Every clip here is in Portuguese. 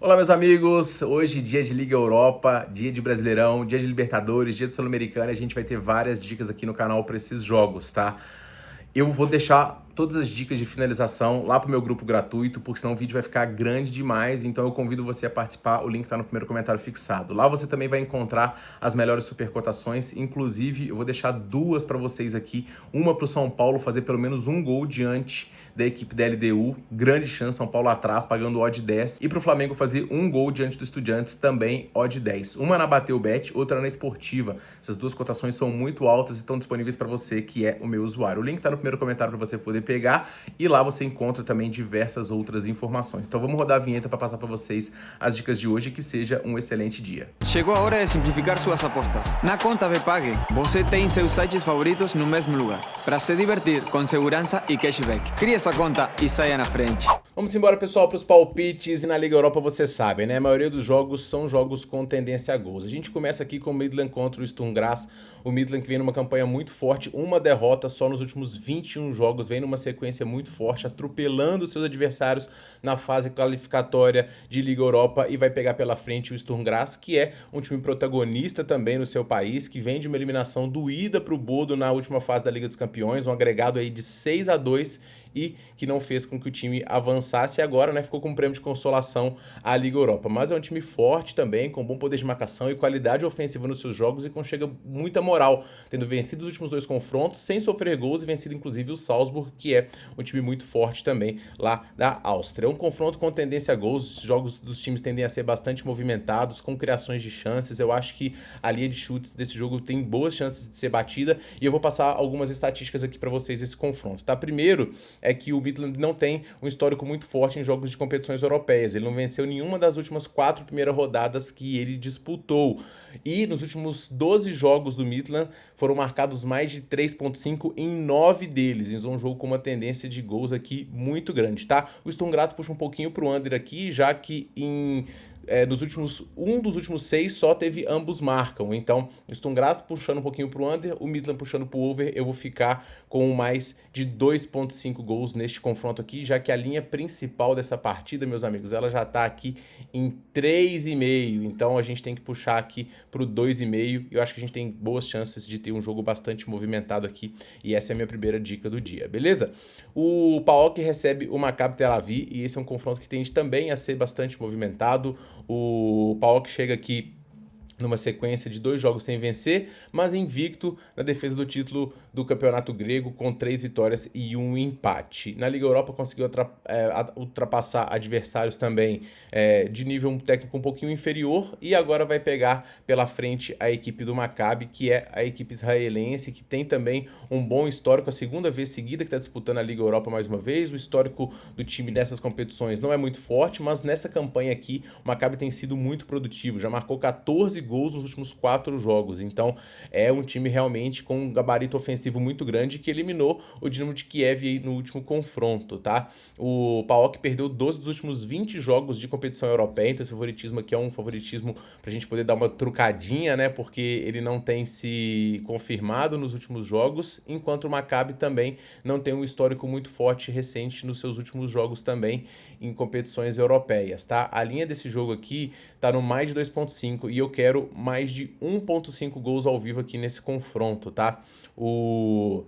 Olá, meus amigos. Hoje, dia de Liga Europa, dia de Brasileirão, dia de Libertadores, dia de Sul-Americana. A gente vai ter várias dicas aqui no canal para esses jogos, tá? Eu vou deixar todas as dicas de finalização lá pro meu grupo gratuito, porque senão o vídeo vai ficar grande demais, então eu convido você a participar, o link tá no primeiro comentário fixado. Lá você também vai encontrar as melhores supercotações, inclusive eu vou deixar duas para vocês aqui, uma pro São Paulo fazer pelo menos um gol diante da equipe da LDU, grande chance, São Paulo atrás, pagando odd 10, e pro Flamengo fazer um gol diante do Estudiantes, também odd 10. Uma na Bateu Bet, outra na Esportiva. Essas duas cotações são muito altas e estão disponíveis para você, que é o meu usuário. O link tá no primeiro comentário para você poder pegar, e lá você encontra também diversas outras informações. Então vamos rodar a vinheta para passar para vocês as dicas de hoje, que seja um excelente dia. Chegou a hora de simplificar suas apostas. Na conta Bpag, você tem seus sites favoritos no mesmo lugar, para se divertir com segurança e cashback. Crie essa conta e saia na frente. Vamos embora, pessoal, para os palpites. E na Liga Europa você sabe, né? A maioria dos jogos são jogos com tendência a gols. A gente começa aqui com o Midland contra o Sturm Graz. O Midland que vem numa campanha muito forte, uma derrota só nos últimos 21 jogos, vem numa sequência muito forte, atropelando seus adversários na fase qualificatória de Liga Europa, e vai pegar pela frente o Sturm Graz, que é um time protagonista também no seu país, que vem de uma eliminação doída para o Bodo na última fase da Liga dos Campeões, um agregado aí de 6-2, e que não fez com que o time avançasse, e agora, né, ficou com um prêmio de consolação à Liga Europa. Mas é um time forte também, com bom poder de marcação e qualidade ofensiva nos seus jogos, e conchega muita moral, tendo vencido os últimos 2 confrontos sem sofrer gols, e vencido inclusive o Salzburg, que é um time muito forte também lá da Áustria. É um confronto com tendência a gols, os jogos dos times tendem a ser bastante movimentados, com criações de chances. Eu acho que a linha de chutes desse jogo tem boas chances de ser batida, e eu vou passar algumas estatísticas aqui para vocês desse confronto, tá? Primeiro é que o Midland não tem um histórico muito forte em jogos de competições europeias. Ele não venceu nenhuma das últimas 4 primeiras rodadas que ele disputou. E nos últimos 12 jogos do Midland foram marcados mais de 3.5 em 9 deles. Então, um jogo com uma tendência de gols aqui muito grande, tá? O Sturm Graz puxa um pouquinho pro under aqui, já que um dos últimos 6 só teve ambos marcam. Então, o Sturm Graz puxando um pouquinho pro under, o Midland puxando pro over. Eu vou ficar com mais de 2.5 gols neste confronto aqui, já que a linha principal dessa partida, meus amigos, ela já tá aqui em 3,5. Então, a gente tem que puxar aqui pro 2,5. Eu acho que a gente tem boas chances de ter um jogo bastante movimentado aqui, e essa é a minha primeira dica do dia, beleza? O PAOK recebe o Maccabi Tel Aviv, e esse é um confronto que tende também a ser bastante movimentado. O PAOK chega aqui numa sequência de 2 jogos sem vencer, mas invicto na defesa do título do campeonato grego, com 3 vitórias e 1 empate. Na Liga Europa conseguiu ultrapassar adversários também de nível técnico um pouquinho inferior, e agora vai pegar pela frente a equipe do Maccabi, que é a equipe israelense, que tem também um bom histórico, a segunda vez seguida que está disputando a Liga Europa mais uma vez. O histórico do time nessas competições não é muito forte, mas nessa campanha aqui o Maccabi tem sido muito produtivo, já marcou 14 gols nos últimos 4 jogos, então é um time realmente com um gabarito ofensivo muito grande, que eliminou o Dinamo de Kiev aí no último confronto, tá? O PAOK perdeu 12 dos últimos 20 jogos de competição europeia, então esse favoritismo aqui é um favoritismo pra gente poder dar uma trucadinha, né, porque ele não tem se confirmado nos últimos jogos, enquanto o Maccabi também não tem um histórico muito forte recente nos seus últimos jogos também em competições europeias, tá? A linha desse jogo aqui tá no mais de 2.5, e eu quero mais de 1.5 gols ao vivo aqui nesse confronto, tá? Os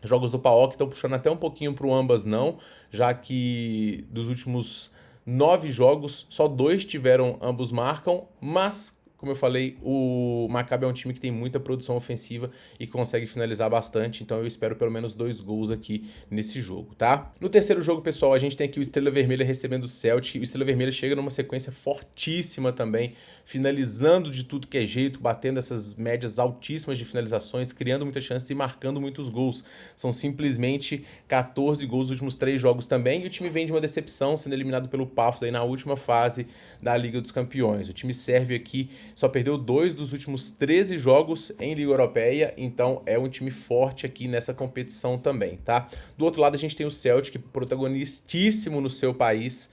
jogos do PAOK estão puxando até um pouquinho pro ambas não, já que dos últimos 9 jogos, só 2 tiveram ambos marcam, mas como eu falei, o Maccabi é um time que tem muita produção ofensiva e consegue finalizar bastante, então eu espero pelo menos 2 gols aqui nesse jogo, tá? No terceiro jogo, pessoal, a gente tem aqui o Estrela Vermelha recebendo o Celtic. O Estrela Vermelha chega numa sequência fortíssima também, finalizando de tudo que é jeito, batendo essas médias altíssimas de finalizações, criando muitas chances e marcando muitos gols. São simplesmente 14 gols nos últimos 3 jogos também, e o time vem de uma decepção, sendo eliminado pelo Pafos aí na última fase da Liga dos Campeões. O time serve aqui só perdeu 2 dos últimos 13 jogos em Liga Europeia, então é um time forte aqui nessa competição também, tá? Do outro lado a gente tem o Celtic, protagonistíssimo no seu país,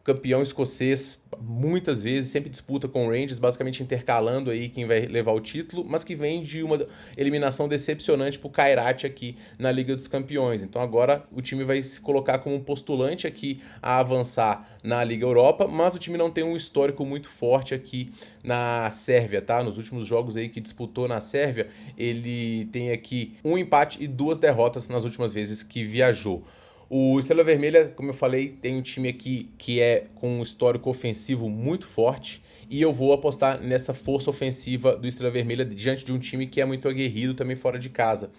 campeão escocês muitas vezes, sempre disputa com o Rangers, basicamente intercalando aí quem vai levar o título, mas que vem de uma eliminação decepcionante pro Kairat aqui na Liga dos Campeões. Então agora o time vai se colocar como um postulante aqui a avançar na Liga Europa, mas o time não tem um histórico muito forte aqui na Sérvia, tá? Nos últimos jogos aí que disputou na Sérvia, ele tem aqui um empate e 2 derrotas nas últimas vezes que viajou. O Estrela Vermelha, como eu falei, tem um time aqui que é com um histórico ofensivo muito forte e eu vou apostar nessa força ofensiva do Estrela Vermelha diante de um time que é muito aguerrido também fora de casa.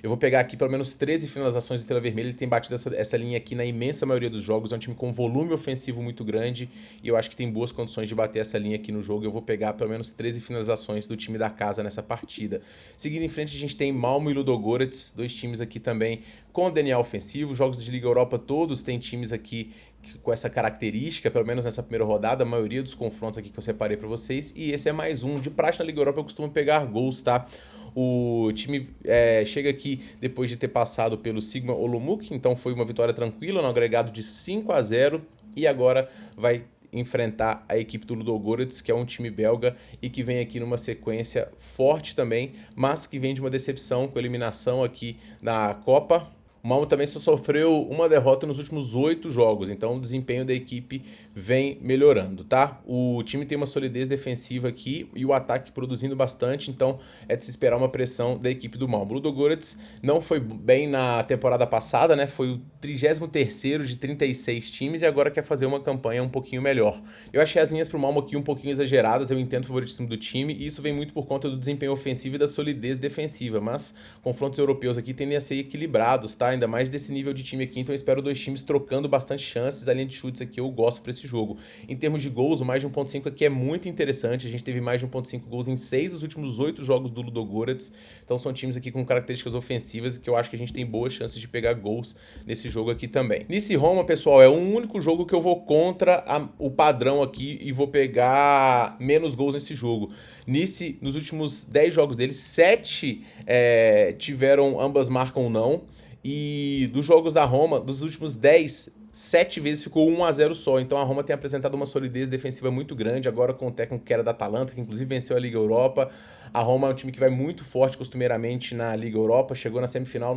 Eu vou pegar aqui pelo menos 13 finalizações do Estrela Vermelha, ele tem batido essa linha aqui na imensa maioria dos jogos, é um time com volume ofensivo muito grande e eu acho que tem boas condições de bater essa linha aqui no jogo. Eu vou pegar pelo menos 13 finalizações do time da casa nessa partida. Seguindo em frente a gente tem Malmö e Ludogorets, 2 times aqui também com DNA ofensivo. Jogos de Liga Europa todos tem times aqui com essa característica, pelo menos nessa primeira rodada, a maioria dos confrontos aqui que eu separei para vocês, e esse é mais um. De praxe na Liga Europa eu costumo pegar gols, tá? O time chega aqui depois de ter passado pelo Sigma Olomouc, então foi uma vitória tranquila, no agregado de 5-0, e agora vai enfrentar a equipe do Ludogorets, que é um time belga e que vem aqui numa sequência forte também, mas que vem de uma decepção com a eliminação aqui na Copa. O Malmö também só sofreu uma derrota nos últimos 8 jogos, então o desempenho da equipe vem melhorando, tá? O time tem uma solidez defensiva aqui e o ataque produzindo bastante, então é de se esperar uma pressão da equipe do Malmö. O Ludogorets não foi bem na temporada passada, né? Foi o 33º de 36 times e agora quer fazer uma campanha um pouquinho melhor. Eu achei as linhas pro Malmö aqui um pouquinho exageradas, eu entendo o favoritismo do time e isso vem muito por conta do desempenho ofensivo e da solidez defensiva, mas confrontos europeus aqui tendem a ser equilibrados, tá? Ainda mais desse nível de time aqui, então eu espero 2 times trocando bastante chances. A linha de chutes aqui eu gosto para esse jogo. Em termos de gols, o mais de 1.5 aqui é muito interessante, a gente teve mais de 1.5 gols em 6 dos últimos 8 jogos do Ludogorets, então são times aqui com características ofensivas que eu acho que a gente tem boas chances de pegar gols nesse jogo aqui também. Nice Roma, pessoal, é o único jogo que eu vou contra o padrão aqui e vou pegar menos gols nesse jogo. Nice, nos últimos 10 jogos deles, 7 tiveram ambas marcam não. E dos jogos da Roma, dos últimos 10, 7 vezes ficou 1-0 só. Então a Roma tem apresentado uma solidez defensiva muito grande, agora com o técnico que era da Atalanta, que inclusive venceu a Liga Europa. A Roma é um time que vai muito forte costumeiramente na Liga Europa, chegou na semifinal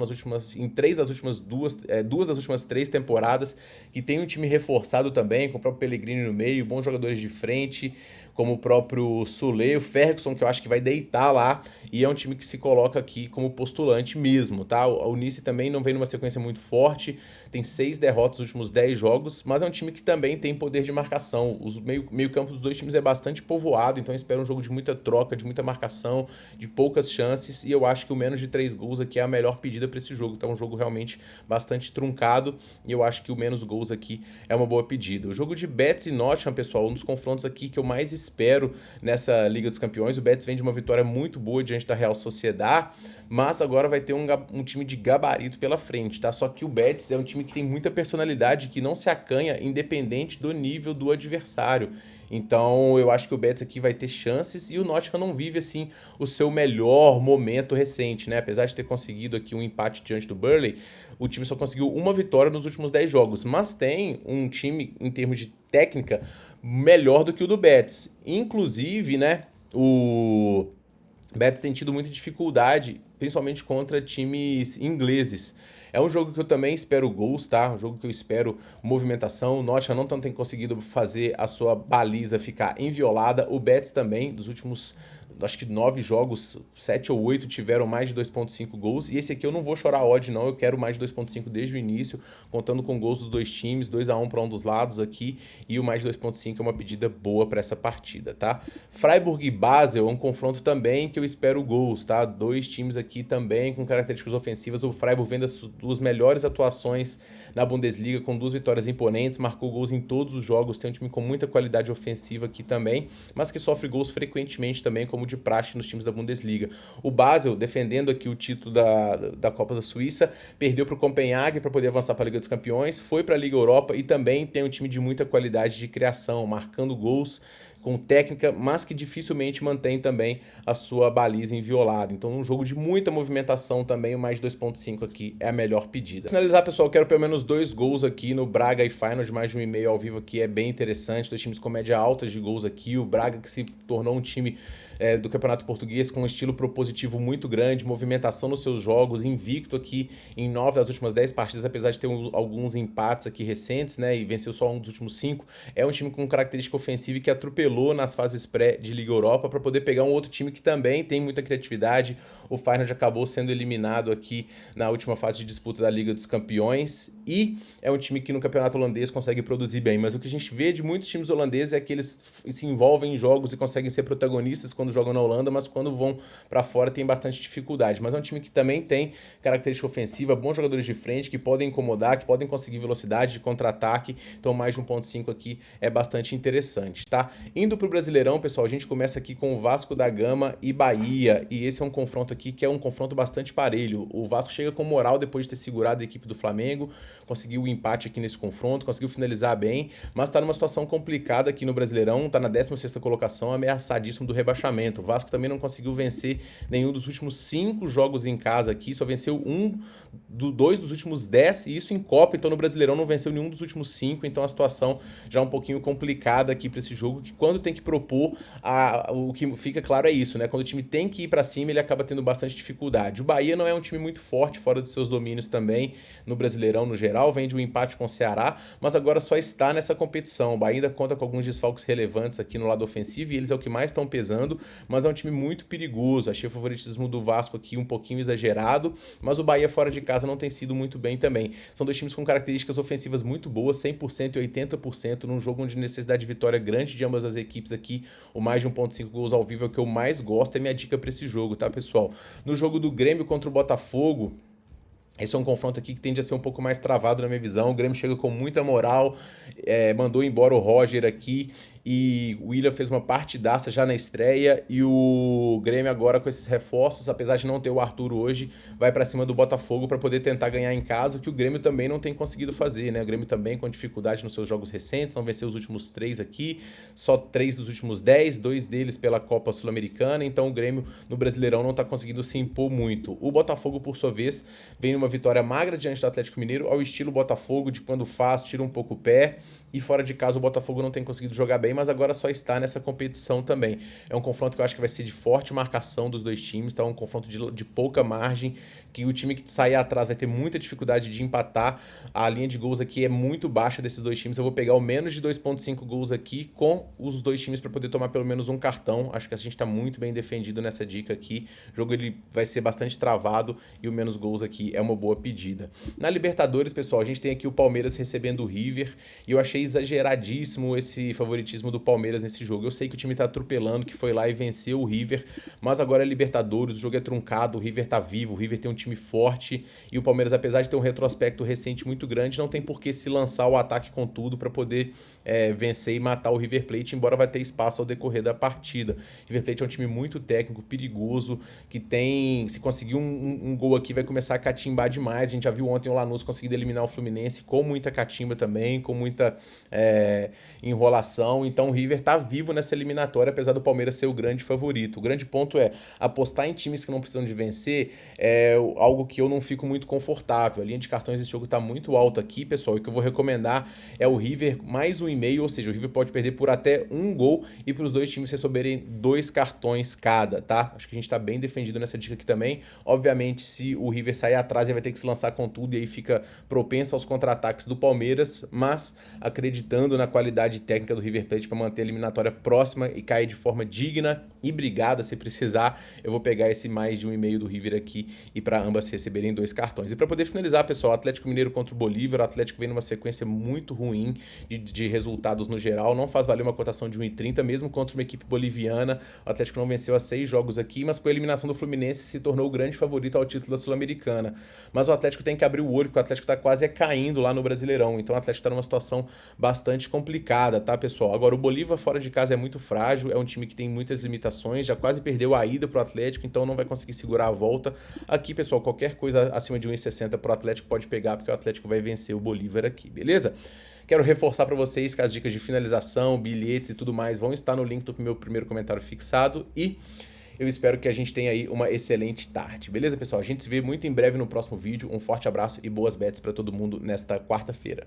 em 2 das últimas 3 temporadas, que tem um time reforçado também, com o próprio Pellegrini no meio, bons jogadores de frente, como o próprio Sule, o Ferguson, que eu acho que vai deitar lá, e é um time que se coloca aqui como postulante mesmo, tá? O Nice também não vem numa sequência muito forte, tem 6 derrotas nos últimos 10 jogos, mas é um time que também tem poder de marcação. O meio campo dos 2 times é bastante povoado, então eu espero um jogo de muita troca, de muita marcação, de poucas chances, e eu acho que o menos de 3 gols aqui é a melhor pedida para esse jogo, tá? Um jogo realmente bastante truncado, e eu acho que o menos gols aqui é uma boa pedida. O jogo de Betis e Nottingham, pessoal, um dos confrontos aqui que eu mais espero nessa Liga dos Campeões. O Betis vem de uma vitória muito boa diante da Real Sociedad, mas agora vai ter um time de gabarito pela frente, tá? Só que o Betis é um time que tem muita personalidade, que não se acanha independente do nível do adversário. Então eu acho que o Betis aqui vai ter chances e o Nottingham não vive assim o seu melhor momento recente, né? Apesar de ter conseguido aqui um empate diante do Burnley, o time só conseguiu uma vitória nos últimos 10 jogos, mas tem um time em termos de técnica melhor do que o do Betis. Inclusive, né, o Betis tem tido muita dificuldade, principalmente contra times ingleses. É um jogo que eu também espero gols, tá? Um jogo que eu espero movimentação. O Nottingham não tem conseguido fazer a sua baliza ficar inviolada. O Betis também, dos últimos, acho que 9 jogos, 7 ou 8 tiveram mais de 2.5 gols. E esse aqui eu não vou chorar odd, não. Eu quero mais de 2.5 desde o início, contando com gols dos 2 times, 2-1 para um dos lados aqui. E o mais de 2.5 é uma pedida boa para essa partida, tá? Freiburg e Basel é um confronto também que eu espero gols, tá? 2 times aqui também com características ofensivas. O Freiburg vem das 2 melhores atuações na Bundesliga, com 2 vitórias imponentes, marcou gols em todos os jogos, tem um time com muita qualidade ofensiva aqui também, mas que sofre gols frequentemente também, como de praxe nos times da Bundesliga. O Basel, defendendo aqui o título da Copa da Suíça, perdeu para o Copenhague para poder avançar para a Liga dos Campeões, foi para a Liga Europa e também tem um time de muita qualidade de criação, marcando gols com técnica, mas que dificilmente mantém também a sua baliza inviolada. Então, um jogo de muita movimentação também, o mais 2.5 aqui é a melhor pedida. Pra finalizar, pessoal, eu quero pelo menos 2 gols aqui no Braga e Feyenoord, mais de 1,5 ao vivo aqui é bem interessante. 2 times com média alta de gols aqui. O Braga que se tornou um time do Campeonato Português com um estilo propositivo muito grande, movimentação nos seus jogos, invicto aqui em 9 das últimas 10 partidas, apesar de ter alguns empates aqui recentes, né, e venceu só um dos últimos 5. É um time com característica ofensiva e que atropelou nas fases pré de Liga Europa para poder pegar um outro time que também tem muita criatividade. O Feyenoord acabou sendo eliminado aqui na última fase de disputa da Liga dos Campeões e é um time que no campeonato holandês consegue produzir bem, mas o que a gente vê de muitos times holandeses é que eles se envolvem em jogos e conseguem ser protagonistas quando jogam na Holanda, mas quando vão para fora tem bastante dificuldade. Mas é um time que também tem característica ofensiva, bons jogadores de frente que podem incomodar, que podem conseguir velocidade de contra-ataque, então mais de 1.5 aqui é bastante interessante, tá? Indo pro Brasileirão, pessoal, a gente começa aqui com o Vasco da Gama e Bahia, e esse é um confronto aqui que é um confronto bastante parelho. O Vasco chega com moral depois de ter segurado a equipe do Flamengo, conseguiu o empate aqui nesse confronto, conseguiu finalizar bem, mas tá numa situação complicada aqui no Brasileirão, tá na 16ª colocação, ameaçadíssimo do rebaixamento. O Vasco também não conseguiu vencer nenhum dos últimos 5 jogos em casa aqui, só venceu 2 dos últimos 10, e isso em Copa, então no Brasileirão não venceu nenhum dos últimos 5, então a situação já é um pouquinho complicada aqui para esse jogo, que quando tem que propor, o que fica claro é isso, né? Quando o time tem que ir para cima, ele acaba tendo bastante dificuldade. O Bahia não é um time muito forte fora dos seus domínios também, no Brasileirão no geral, vem de um empate com o Ceará, mas agora só está nessa competição. O Bahia ainda conta com alguns desfalques relevantes aqui no lado ofensivo, e eles é o que mais estão pesando, mas é um time muito perigoso. Achei o favoritismo do Vasco aqui um pouquinho exagerado, mas o Bahia fora de casa não tem sido muito bem também. São 2 times com características ofensivas muito boas, 100% e 80%, num jogo onde necessidade de vitória grande de ambas as equipes aqui. O mais de 1.5 gols ao vivo é o que eu mais gosto, é minha dica para esse jogo, tá, pessoal? No jogo do Grêmio contra o Botafogo, esse é um confronto aqui que tende a ser um pouco mais travado na minha visão. O Grêmio chega com muita moral, mandou embora o Roger aqui e o William fez uma partidaça já na estreia, e o Grêmio agora com esses reforços, apesar de não ter o Arthur hoje, vai para cima do Botafogo para poder tentar ganhar em casa, o que o Grêmio também não tem conseguido fazer, né? O Grêmio também com dificuldade nos seus jogos recentes, não venceu os últimos 3 aqui, só 3 dos últimos 10, 2 deles pela Copa Sul-Americana, então o Grêmio no Brasileirão não está conseguindo se impor muito. O Botafogo, por sua vez, vem numa vitória magra diante do Atlético Mineiro, ao estilo Botafogo, de quando faz, tira um pouco o pé, e fora de casa o Botafogo não tem conseguido jogar bem, mas agora só está nessa competição também. É um confronto que eu acho que vai ser de forte marcação dos 2 times, tá? Um confronto de pouca margem, que o time que sair atrás vai ter muita dificuldade de empatar. A linha de gols aqui é muito baixa desses 2 times, eu vou pegar o menos de 2.5 gols aqui com os 2 times para poder tomar pelo menos um cartão. Acho que a gente está muito bem defendido nessa dica aqui. O jogo ele vai ser bastante travado e o menos gols aqui é uma boa pedida. Na Libertadores, pessoal, a gente tem aqui o Palmeiras recebendo o River, e eu achei exageradíssimo esse favoritismo do Palmeiras nesse jogo. Eu sei que o time tá atropelando, que foi lá e venceu o River, mas agora é Libertadores, o jogo é truncado, o River tá vivo, o River tem um time forte, e o Palmeiras, apesar de ter um retrospecto recente muito grande, não tem por que se lançar o ataque com tudo para poder vencer e matar o River Plate, embora vai ter espaço ao decorrer da partida. O River Plate é um time muito técnico, perigoso, que tem, se conseguir um gol aqui, vai começar a catimbar demais. A gente já viu ontem o Lanús conseguindo eliminar o Fluminense com muita catimba também, com muita enrolação. Então o River tá vivo nessa eliminatória, apesar do Palmeiras ser o grande favorito. O grande ponto é apostar em times que não precisam de vencer, é algo que eu não fico muito confortável. A linha de cartões desse jogo tá muito alta aqui, pessoal, e o que eu vou recomendar é o River mais 1,5, ou seja, o River pode perder por até 1 gol e para os 2 times receberem 2 cartões cada, tá? Acho que a gente tá bem defendido nessa dica aqui também. Obviamente, se o River sair atrás, ele vai ter que se lançar com tudo, e aí fica propenso aos contra-ataques do Palmeiras, mas acreditando na qualidade técnica do River Plate para manter a eliminatória próxima e cair de forma digna e brigada se precisar, eu vou pegar esse mais de 1,5 do River aqui e para ambas receberem 2 cartões. E para poder finalizar, pessoal, Atlético Mineiro contra o Bolívar. O Atlético vem numa sequência muito ruim de resultados no geral, não faz valer uma cotação de 1,30, mesmo contra uma equipe boliviana. O Atlético não venceu há 6 jogos aqui, mas com a eliminação do Fluminense se tornou o grande favorito ao título da Sul-Americana. mas o Atlético tem que abrir o olho, porque o Atlético tá quase caindo lá no Brasileirão, então o Atlético tá numa situação bastante complicada, tá, pessoal? Agora, o Bolívar fora de casa é muito frágil, é um time que tem muitas limitações, já quase perdeu a ida pro Atlético, então não vai conseguir segurar a volta. Aqui, pessoal, qualquer coisa acima de 1,60 pro Atlético pode pegar, porque o Atlético vai vencer o Bolívar aqui, beleza? Quero reforçar para vocês que as dicas de finalização, bilhetes e tudo mais vão estar no link do meu primeiro comentário fixado e eu espero que a gente tenha aí uma excelente tarde, beleza, pessoal? A gente se vê muito em breve no próximo vídeo. Um forte abraço e boas bets para todo mundo nesta quarta-feira.